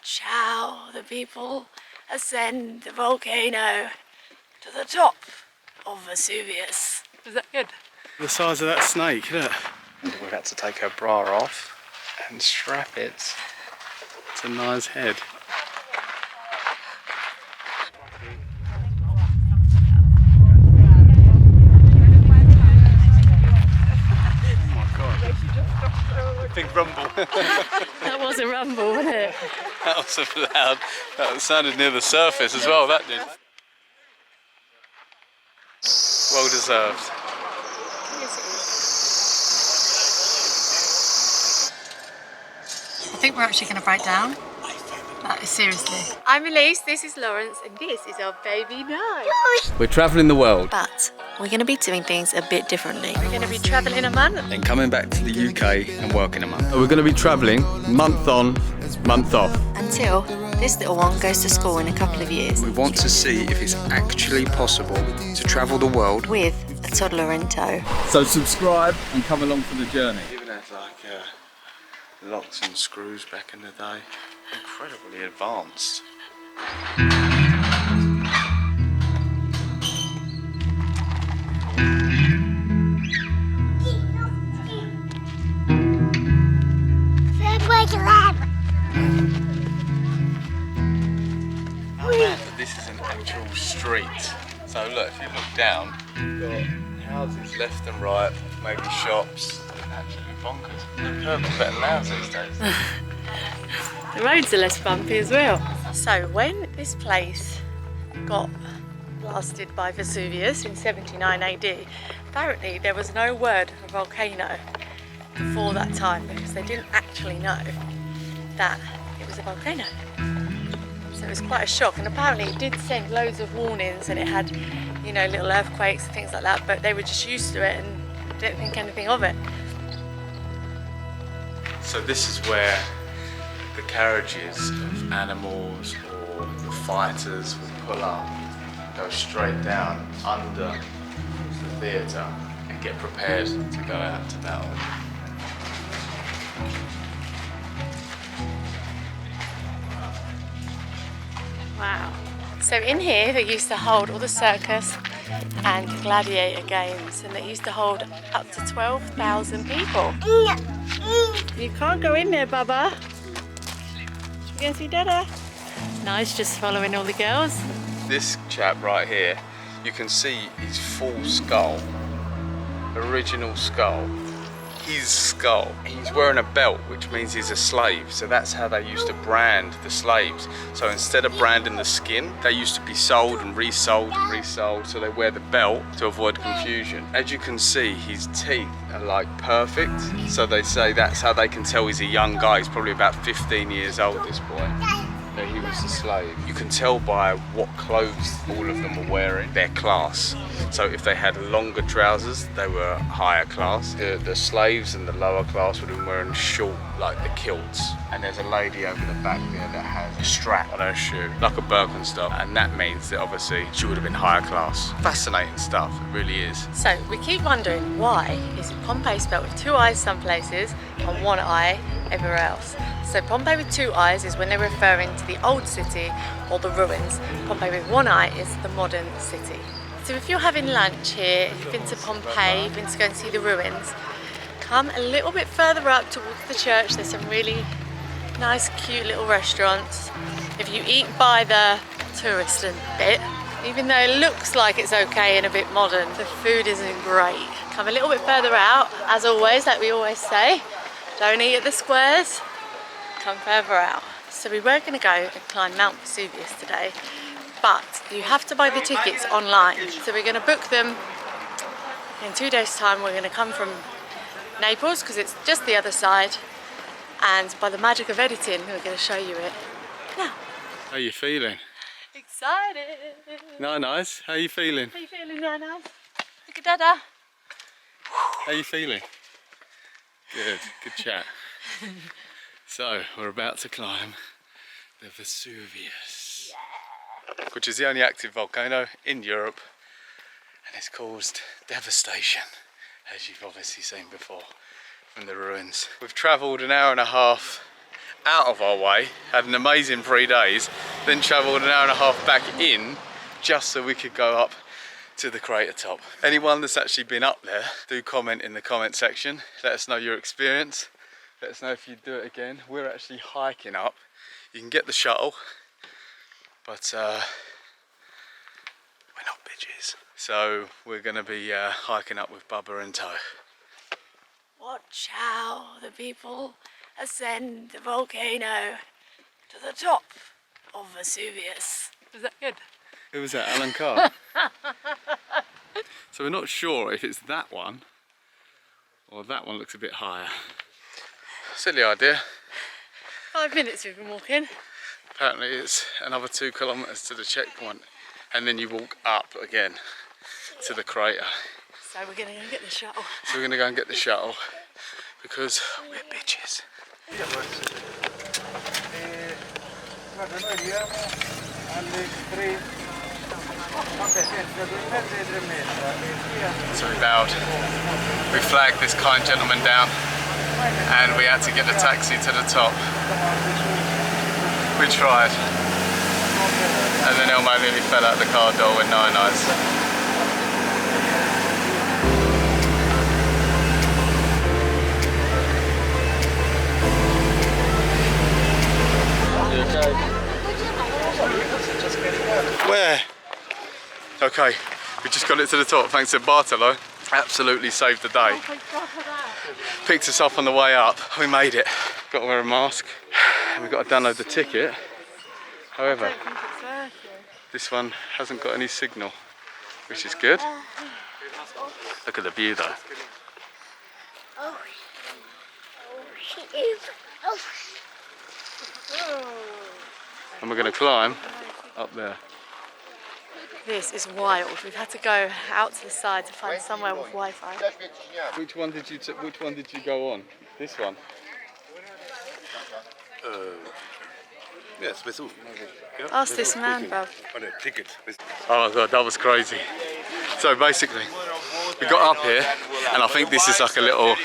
Watch how the people ascend the volcano to the top of Vesuvius. Is that good? The size of that snake, look. We've had to take her bra off and strap it to Nyh's head. Oh my god. Big rumble. That was a rumble, wasn't it? That was so loud. That sounded near the surface as well, that did. Well deserved. I think we're actually going to break down. Seriously. I'm Elise, this is Lawrence, and this is our baby Nyh. We're travelling the world. But we're going to be doing things a bit differently. We're going to be travelling a month. And coming back to the UK and working a month. We're going to be travelling month on, month off. Until this little one goes to school in a couple of years. We want to see if it's actually possible to travel the world with a toddler in tow. So subscribe and come along for the journey. Even had like locks and screws back in the day. Incredibly advanced. This is an actual street. So look, if you look down, you've got houses left and right, maybe shops. Absolutely bonkers. The curbs are better than ours these days. The roads are less bumpy as well. So when this place got blasted by Vesuvius in 79 AD, apparently there was no word of a volcano before that time because they didn't actually know that it was a volcano. So it was quite a shock, and apparently it did send loads of warnings and it had, you know, little earthquakes and things like that, but they were just used to it and didn't think anything of it. So this is where the carriages of animals or the fighters would pull up, go straight down under the theatre and get prepared to go out to battle. Wow. So in here they used to hold all the circus and gladiator games, and they used to hold up to 12,000 people. You can't go in there, Bubba. You gonna see Dada? Nice, just following all the girls. This chap right here, you can see his full skull, original skull. His skull. He's wearing a belt, which means he's a slave. So that's how they used to brand the slaves. So instead of branding the skin, they used to be sold and resold and resold. So they wear the belt to avoid confusion. As you can see, his teeth are like perfect. So they say that's how they can tell he's a young guy. He's probably about 15 years old, this boy. That he was a slave. You can tell by what clothes all of them were wearing, their class. So if they had longer trousers, they were higher class. The slaves and the lower class would have been wearing short, like the kilts. And there's a lady over the back there that has a strap on her shoe, like a Birkenstock. And that means that obviously she would have been higher class. Fascinating stuff, it really is. So we keep wondering, why is Pompeii spelled with 2 eyes some places and 1 eye everywhere else? So Pompeii with 2 eyes is when they're referring to the old city or the ruins. Pompeii with 1 eye is the modern city. So if you're having lunch here, if you've been to Pompeii, you've been to go and see the ruins, come a little bit further up towards the church. There's some really nice, cute little restaurants. If you eat by the tourist bit, even though it looks like it's okay and a bit modern, the food isn't great. Come a little bit further out, as always, like we always say, don't eat at the squares. Come further out. So we were going to go and climb Mount Vesuvius today, but you have to buy the tickets online. So we're going to book them in 2 days' time. We're going to come from Naples because it's just the other side, and by the magic of editing we're going to show you it now. How are you feeling? Excited. Nice. How are you feeling? How are you feeling, Nice? Look at Dada. How are you feeling? Good chat. So, we're about to climb the Vesuvius, which is the only active volcano in Europe, and it's caused devastation, as you've obviously seen before from the ruins. We've travelled 1.5 hours out of our way, had an amazing 3 days, then travelled an hour and a half back in just so we could go up to the crater top. Anyone that's actually been up there, do comment in the comment section. Let us know your experience. Let us know if you do it again. We're actually hiking up. You can get the shuttle, but we're not bitches. So we're going to be hiking up with Bubba in tow. Watch how the people ascend the volcano to the top of Vesuvius. Was that good? Who was that? Alan Carr? So we're not sure if it's that one or that one looks a bit higher. Silly idea. 5 minutes we've been walking. Apparently it's another 2 kilometres to the checkpoint and then you walk up again to the crater. So we're going to go and get the shuttle. So we're going to go and get the shuttle because we're bitches. So we bowed. We flagged this kind gentleman down and we had to get the taxi to the top. We tried. And then Elmo nearly fell out the car door with 9 eyes. Where? Okay, we just got it to the top thanks to Bartolo. Absolutely saved the day. Picked us up on the way up. We made it. Got to wear a mask and we've got to download the ticket. However, this one hasn't got any signal, which is good. Look at the view though. Oh, she is. Oh. And we're going to climb up there. This is wild. We've had to go out to the side to find somewhere with Wi-Fi. Which one did you go on? This one? Yes, Vesuvius. Ask this man, bro. On a ticket. Oh my god, that was crazy. So basically, we got up here, and I think this is like a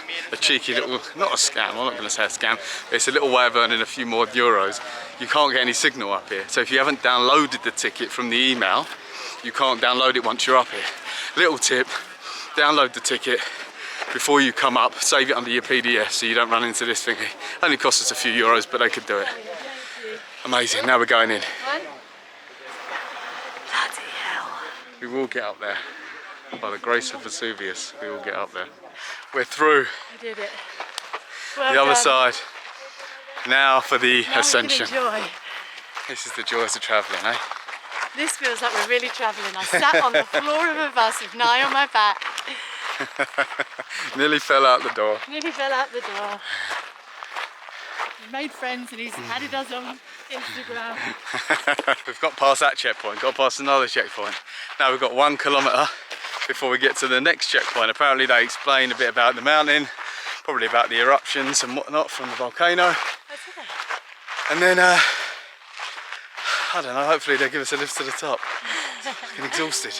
cheeky little, not a scam, I'm not going to say a scam, but it's a little way of earning a few more euros. You can't get any signal up here, so if you haven't downloaded the ticket from the email, you can't download it once you're up here. Little tip, download the ticket before you come up, save it under your PDF so you don't run into this thingy. Only costs us a few euros, but they could do it. Amazing, now we're going in. Bloody hell. We will get up there. By the grace of Vesuvius, we will get up there. We're through. We did it. Well The other done. side. Now for the Now we ascension. can enjoy. This is the joys of travelling, eh? This feels like we're really travelling. I sat on the floor of a bus with Nye on my back. Nearly fell out the door. Nearly fell out the door. He made friends and he's added us on Instagram. We've got past that checkpoint, got past another checkpoint. Now we've got 1 kilometre before we get to the next checkpoint. Apparently they explain a bit about the mountain, probably about the eruptions and whatnot from the volcano. That's okay. And then, I don't know, hopefully they'll give us a lift to the top. I'm fucking exhausted.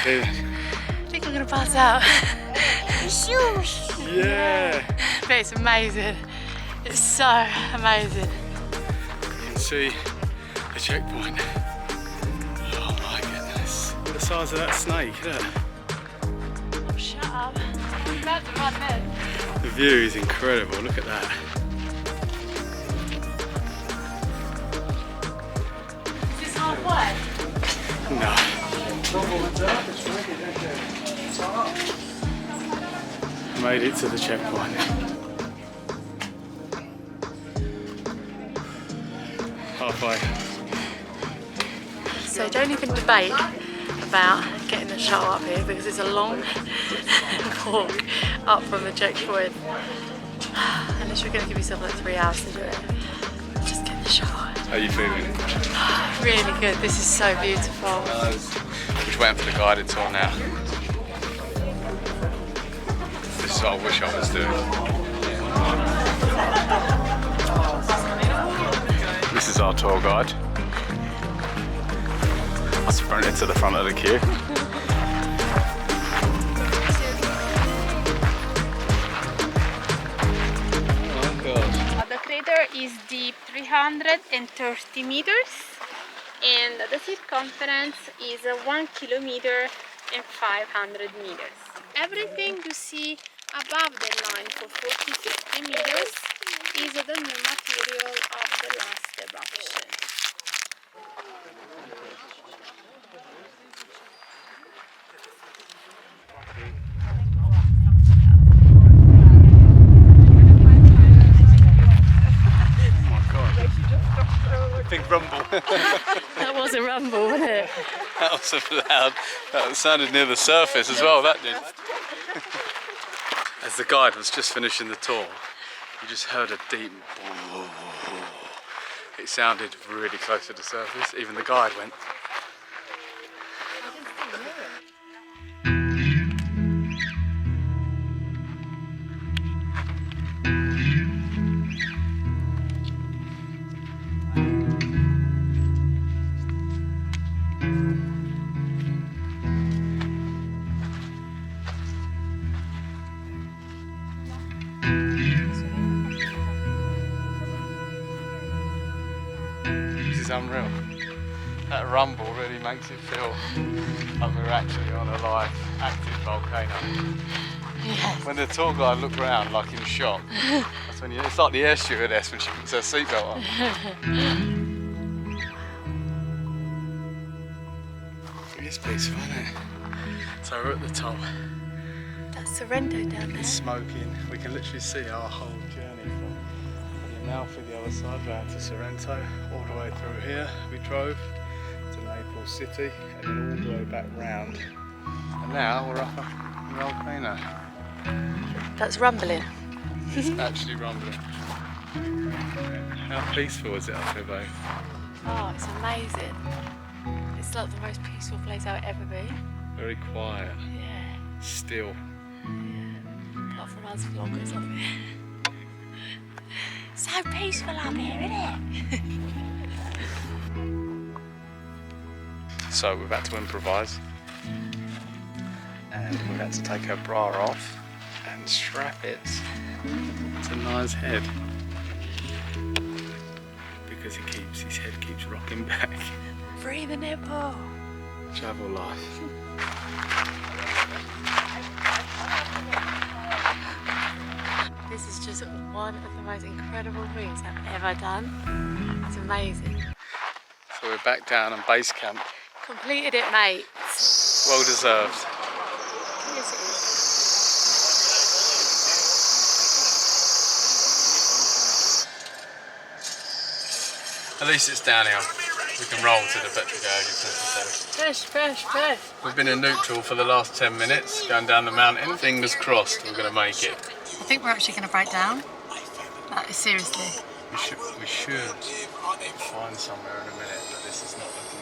I think I'm going to pass out. Yeah! But it's amazing. It's so amazing. You can see the checkpoint. Oh my goodness. Look at the size of that snake, look. Shut up. I'm about to run then. The view is incredible, look at that. Is this halfway? No. Made it to the checkpoint. Halfway. So don't even debate about getting the shuttle up here because it's a long walk up from the checkpoint. Unless you're going to give yourself like 3 hours to do it. Just get the shot. How are you feeling? Really good. This is so beautiful. We're just waiting for the guided tour now. This is what I wish I was doing. This is our tour guide. I sprinted to the front of the queue. The crater is deep 330 meters and the circumference is 1 kilometer and 500 meters. Everything you see above the line for 40-50 meters is the new material of the last eruption. Big rumble. That was a rumble, wasn't it? That was loud. That sounded near the surface as well, that did. As the guide was just finishing the tour, you just heard a deep boom. It sounded really close to the surface. Even the guide went. Unreal. That rumble really makes it feel like we're actually on a live, active volcano. Yes. When the tour guide looked round like in shock, that's when it's like the air stewardess when she puts her seatbelt on. It's peaceful, isn't it? So we're at the top. That's Sorrento down there. It's smoking. We can literally see our whole journey from Amalfi the other side round to Sorrento, all the way through here. We drove to Naples City and then all the way back round. And now we're up on the volcano. That's rumbling. It's actually rumbling. How peaceful is it up here, babe? Oh, it's amazing. It's like the most peaceful place I've ever been. Very quiet. Yeah. Still. Yeah. Apart from us vloggers up here. So peaceful up here, isn't it? So we've had to improvise. And we've had to take our bra off and strap it to Nyh's head. Because his head keeps rocking back. Free the nipple. Travel life. This is just one of the most incredible things I've ever done. It's amazing. So we're back down on base camp. Completed it, mate. Well deserved. Yes, it is. At least it's downhill. We can roll to the petrol gauge if necessary. Push. We've been in neutral for the last 10 minutes, going down the mountain. Fingers crossed we're going to make it. I think we're actually going to break down. Like, seriously. We should find somewhere in a minute, but this is not looking